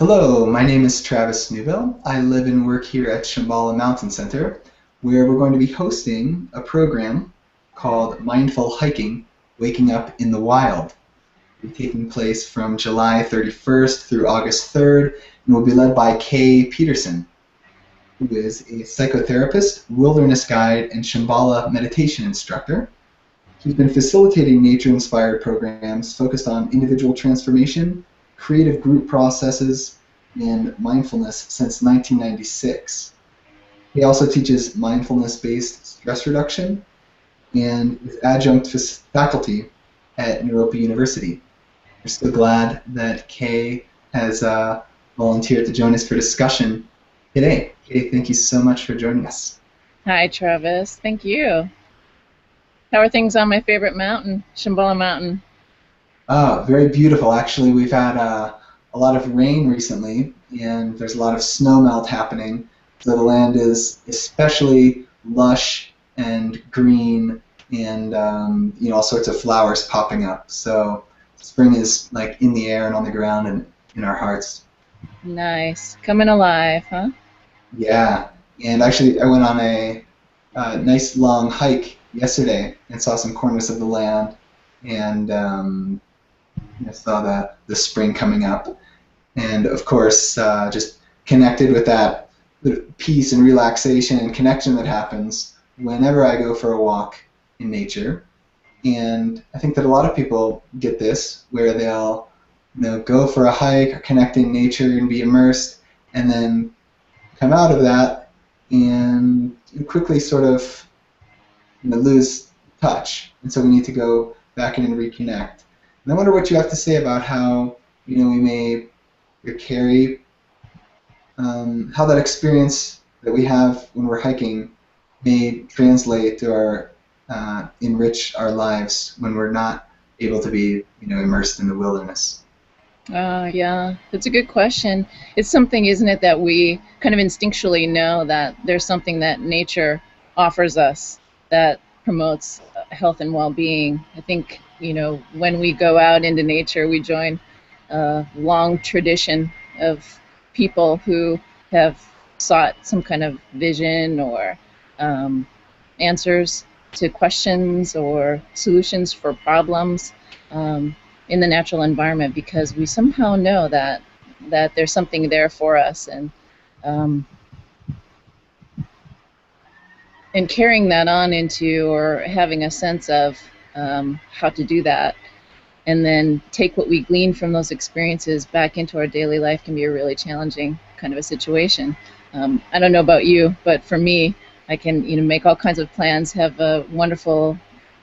Hello, my name is Travis Newville. I live and work here at Shambhala Mountain Center, where we're going to be hosting a program called Mindful Hiking, Waking Up in the Wild. It'll be taking place from July 31st through August 3rd, and will be led by Peterson, who is a psychotherapist, wilderness guide, and Shambhala meditation instructor. He's been facilitating nature-inspired programs focused on individual transformation, creative group processes, and mindfulness since 1996. He also teaches mindfulness-based stress reduction and is adjunct faculty at Naropa University. We're so glad that Kay has volunteered to join us for discussion today. Kay, thank you so much for joining us. Hi, Travis. Thank you. How are things on my favorite mountain, Shambhala Mountain? Oh, very beautiful. Actually, we've had a lot of rain recently, and there's a lot of snow melt happening. So the land is especially lush and green, and all sorts of flowers popping up. So spring is like in the air and on the ground and in our hearts. Nice. Coming alive, huh? Yeah, and actually, I went on a nice long hike yesterday and saw some corners of the land, and I saw the spring coming up, and of course, just connected with that peace and relaxation and connection that happens whenever I go for a walk in nature. And I think that a lot of people get this, where they'll go for a hike or connect in nature and be immersed, and then come out of that and quickly sort of lose touch. And so we need to go back in and reconnect. And I wonder what you have to say about how we may carry how that experience that we have when we're hiking may translate to our enrich our lives when we're not able to be immersed in the wilderness. Yeah, that's a good question. It's something, isn't it, that we kind of instinctually know that there's something that nature offers us that promotes health and well-being. I think, when we go out into nature, we join a long tradition of people who have sought some kind of vision or answers to questions or solutions for problems. In the natural environment, because we somehow know that there's something there for us, um, and carrying that on into, or having a sense of how to do that, and then take what we glean from those experiences back into our daily life can be a really challenging kind of a situation. I don't know about you, but for me, I can make all kinds of plans, have a wonderful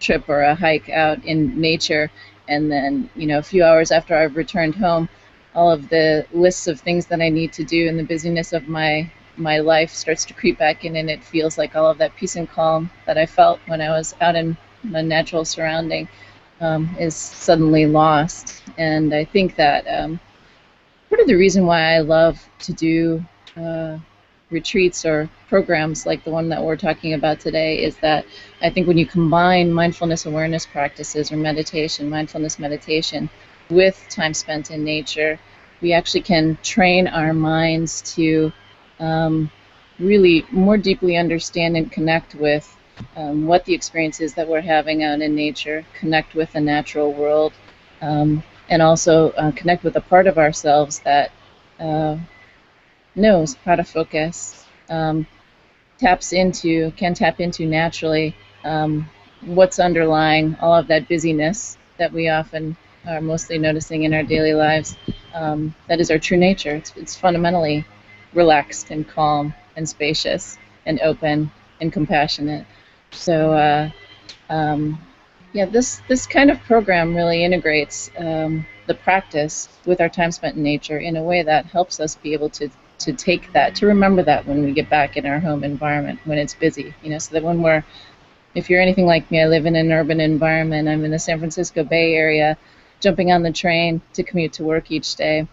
trip or a hike out in nature, and then a few hours after I've returned home, all of the lists of things that I need to do and the busyness of my life starts to creep back in, and it feels like all of that peace and calm that I felt when I was out in my natural surrounding is suddenly lost. And I think that part of the reason why I love to do retreats or programs like the one that we're talking about today is that I think when you combine mindfulness awareness practices or meditation, mindfulness meditation, with time spent in nature, we actually can train our minds to really more deeply understand and connect with what the experience is that we're having out in nature, connect with the natural world, and also connect with a part of ourselves that knows how to focus, can tap into naturally what's underlying all of that busyness that we often are mostly noticing in our daily lives. That is our true nature. It's fundamentally relaxed and calm and spacious and open and compassionate. So yeah, this kind of program really integrates the practice with our time spent in nature in a way that helps us be able to take that, to remember that when we get back in our home environment when it's busy, so that when if you're anything like me, I live in an urban environment. I'm in the San Francisco Bay Area, jumping on the train to commute to work each day.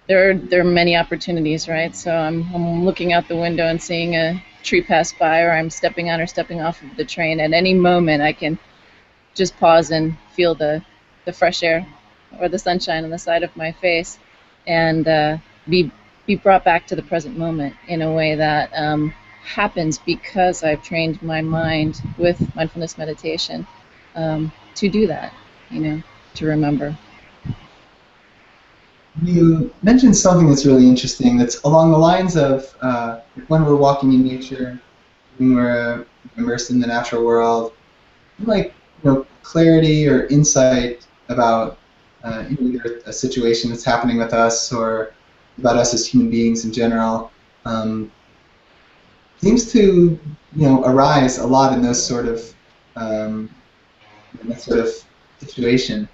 There are many opportunities, right? So I'm looking out the window and seeing a tree pass by, or I'm stepping on or stepping off of the train. At any moment, I can just pause and feel the fresh air or the sunshine on the side of my face. and be be brought back to the present moment in a way that happens because I've trained my mind with mindfulness meditation to do that, to remember. You mentioned something that's really interesting. That's along the lines of when we're walking in nature, when we're immersed in the natural world, like clarity or insight about either a situation that's happening with us or about us as human beings in general um, seems to arise a lot in those sort of in that sort of situation.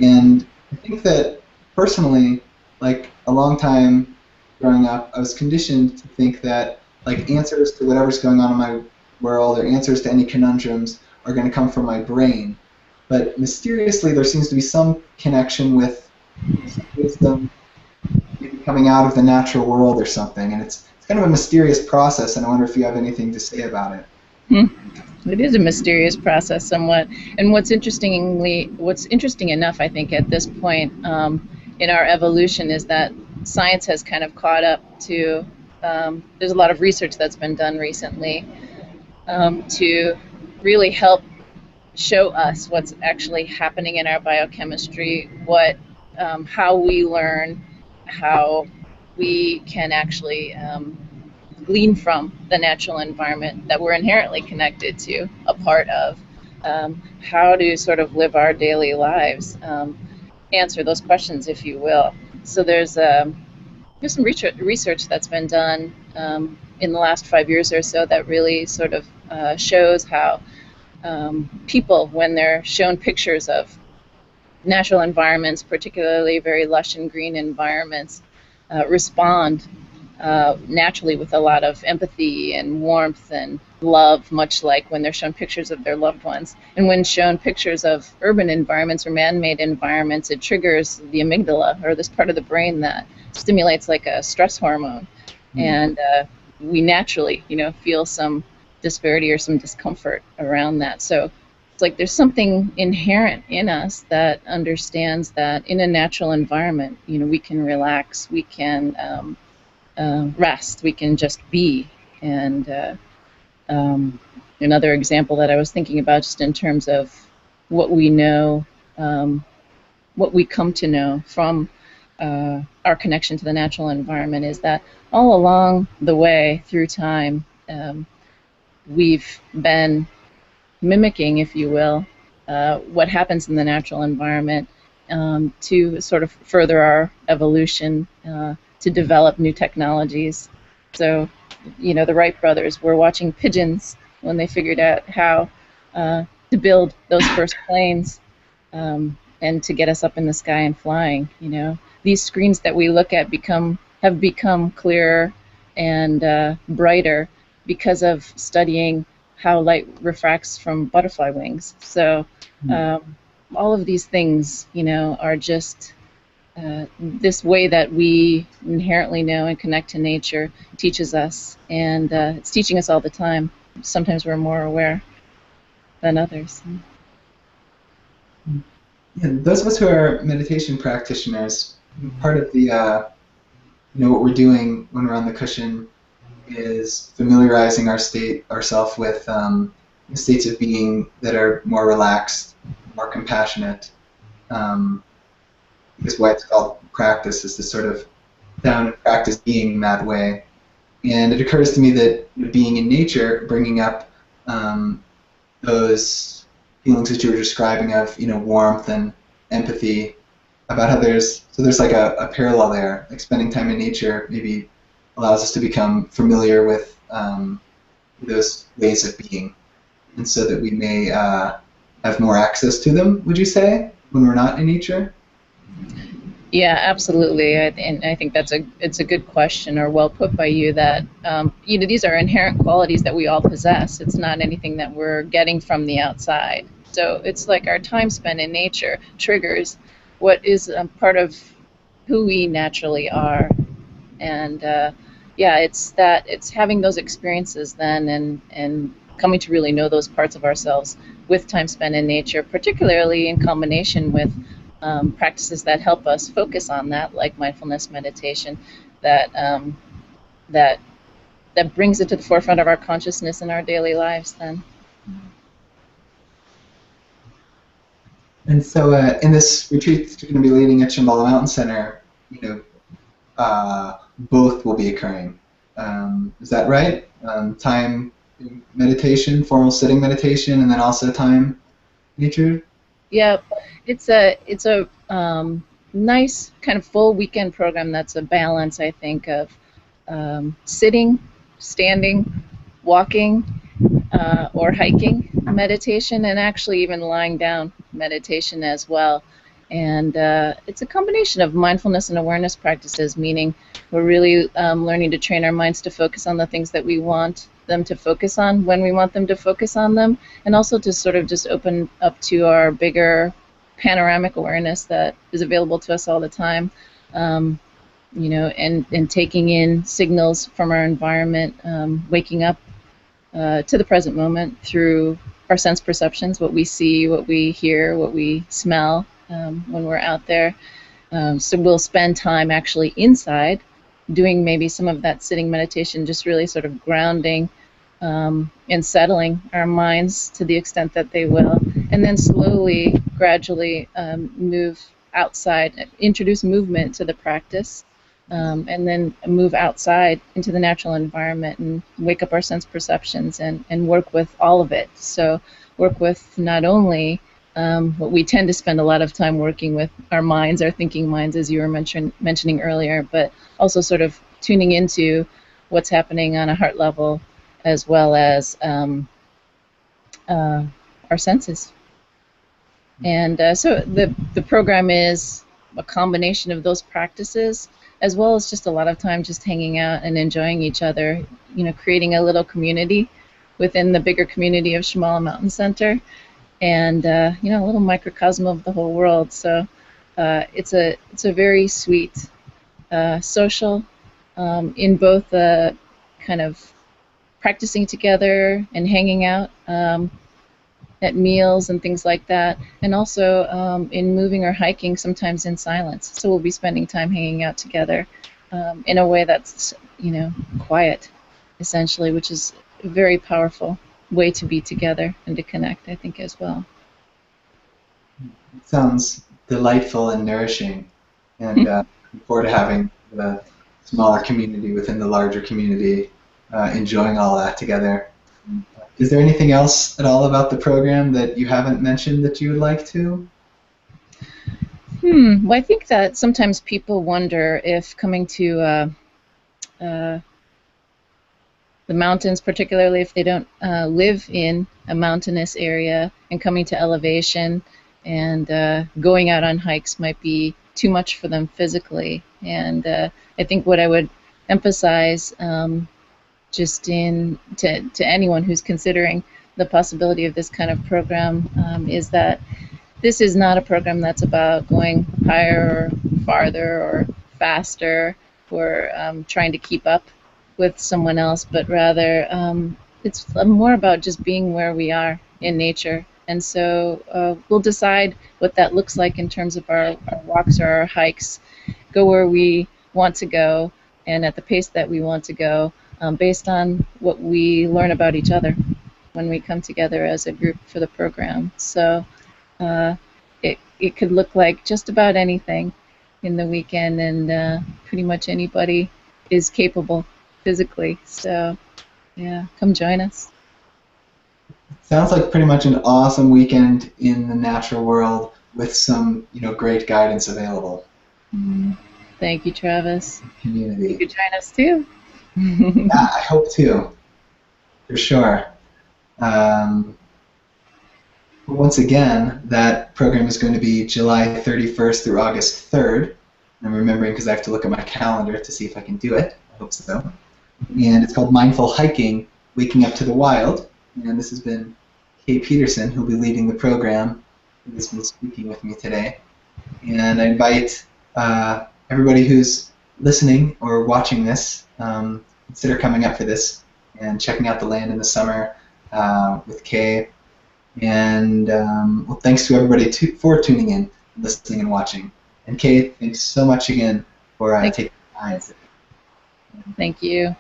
And I think that personally, like a long time growing up, I was conditioned to think that like answers to whatever's going on in my world or answers to any conundrums are going to come from my brain. But mysteriously, there seems to be some connection with some wisdom maybe coming out of the natural world or something. And it's kind of a mysterious process, and I wonder if you have anything to say about it. Hmm. It is a mysterious process, somewhat. And what's interesting enough, I think, at this point in our evolution is that science has kind of caught up to. There's a lot of research that's been done recently to really help show us what's actually happening in our biochemistry, how we learn, how we can actually glean from the natural environment that we're inherently connected to, a part of, how to sort of live our daily lives, answer those questions, if you will. So there's some research that's been done in the last 5 years or so that really sort of shows how people, when they're shown pictures of natural environments, particularly very lush and green environments, respond naturally with a lot of empathy and warmth and love, much like when they're shown pictures of their loved ones. And when shown pictures of urban environments or man-made environments, it triggers the amygdala, or this part of the brain that stimulates like a stress hormone. Mm. And we naturally, feel some disparity or some discomfort around that. So it's like there's something inherent in us that understands that in a natural environment, we can relax, we can rest, we can just be. And another example that I was thinking about, just in terms of what we know, what we come to know from our connection to the natural environment, is that all along the way through time, we've been mimicking, if you will, what happens in the natural environment to sort of further our evolution, to develop new technologies. So, the Wright brothers were watching pigeons when they figured out how to build those first planes, and to get us up in the sky and flying. These screens that we look at have become clearer and brighter because of studying how light refracts from butterfly wings. So all of these things, are just this way that we inherently know and connect to nature teaches us, and it's teaching us all the time. Sometimes we're more aware than others. Yeah, those of us who are meditation practitioners, part of the what we're doing when we're on the cushion is familiarizing ourselves with states of being that are more relaxed, more compassionate. Is why it's called practice, is to sort of down and practice being that way. And it occurs to me that being in nature, bringing up those feelings that you were describing of warmth and empathy, about how there's like a parallel there. Like spending time in nature maybe allows us to become familiar with those ways of being, and so that we may have more access to them. Would you say when we're not in nature? Yeah, absolutely. And I think it's a good question, or well put by you, that these are inherent qualities that we all possess. It's not anything that we're getting from the outside. So it's like our time spent in nature triggers what is part of who we naturally are. And yeah, it's having those experiences then, and coming to really know those parts of ourselves with time spent in nature, particularly in combination with practices that help us focus on that, like mindfulness meditation, that that that brings it to the forefront of our consciousness in our daily lives. Then, And so in this retreat that you're going to be leading at Shambhala Mountain Center, you know, both will be occurring. Is that right? Time meditation, formal sitting meditation, and then also time nature? yeah, it's a nice kind of full weekend program that's a balance, I think, of sitting, standing, walking, or hiking meditation, and actually even lying down meditation as well. And it's a combination of mindfulness and awareness practices, meaning we're really learning to train our minds to focus on the things that we want them to focus on when we want them to focus on them, and also to sort of just open up to our bigger panoramic awareness that is available to us all the time. And taking in signals from our environment, waking up to the present moment through our sense perceptions, what we see, what we hear, what we smell when we're out there. So we'll spend time actually inside doing maybe some of that sitting meditation, just really sort of grounding and settling our minds to the extent that they will, and then slowly, gradually move outside, introduce movement to the practice, and then move outside into the natural environment and wake up our sense perceptions and work with all of it. So work with not only what we tend to spend a lot of time working with, our minds, our thinking minds, as you were mentioning earlier, but also sort of tuning into what's happening on a heart level, as well as our senses. And so the program is a combination of those practices, as well as just a lot of time just hanging out and enjoying each other, creating a little community within the bigger community of Shambhala Mountain Center, and a little microcosm of the whole world. So it's a very sweet social, in both kind of practicing together and hanging out at meals and things like that, and also in moving or hiking, sometimes in silence. So we'll be spending time hanging out together in a way that's quiet, essentially, which is a very powerful way to be together and to connect, I think, as well. It sounds delightful and nourishing, and looking forward to having the smaller community within the larger community enjoying all that together. Is there anything else at all about the program that you haven't mentioned that you would like to? Well, I think that sometimes people wonder if coming to the mountains, particularly if they don't live in a mountainous area, and coming to elevation and going out on hikes might be too much for them physically. And I think what I would emphasize, just to anyone who's considering the possibility of this kind of program, is that this is not a program that's about going higher or farther or faster, or trying to keep up with someone else, but rather it's more about just being where we are in nature. And so we'll decide what that looks like in terms of our walks or our hikes, go where we want to go and at the pace that we want to go, based on what we learn about each other when we come together as a group for the program. So it could look like just about anything in the weekend, and pretty much anybody is capable physically. So yeah, come join us. Sounds like pretty much an awesome weekend in the natural world with some, great guidance available. Thank you, Travis. You Community. could join us too. Yeah, I hope to, for sure. Once again, that program is going to be July 31st through August 3rd. I'm remembering because I have to look at my calendar to see if I can do it. I hope so. And it's called Mindful Hiking, Waking Up to the Wild. And this has been Kay Peterson, who'll be leading the program, who has been speaking with me today. And I invite everybody who's listening or watching this, consider coming up for this and checking out the land in the summer with Kay. And well, thanks to everybody for tuning in. listening and watching. And Kay, thanks so much again for Thank taking the time. you. Thank you.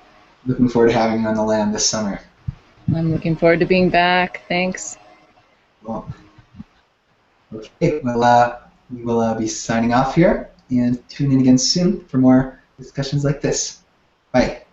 Looking forward to having you on the land this summer. I'm looking forward to being back. Thanks. Cool. Okay, we will be signing off here and tune in again soon for more discussions like this. Bye.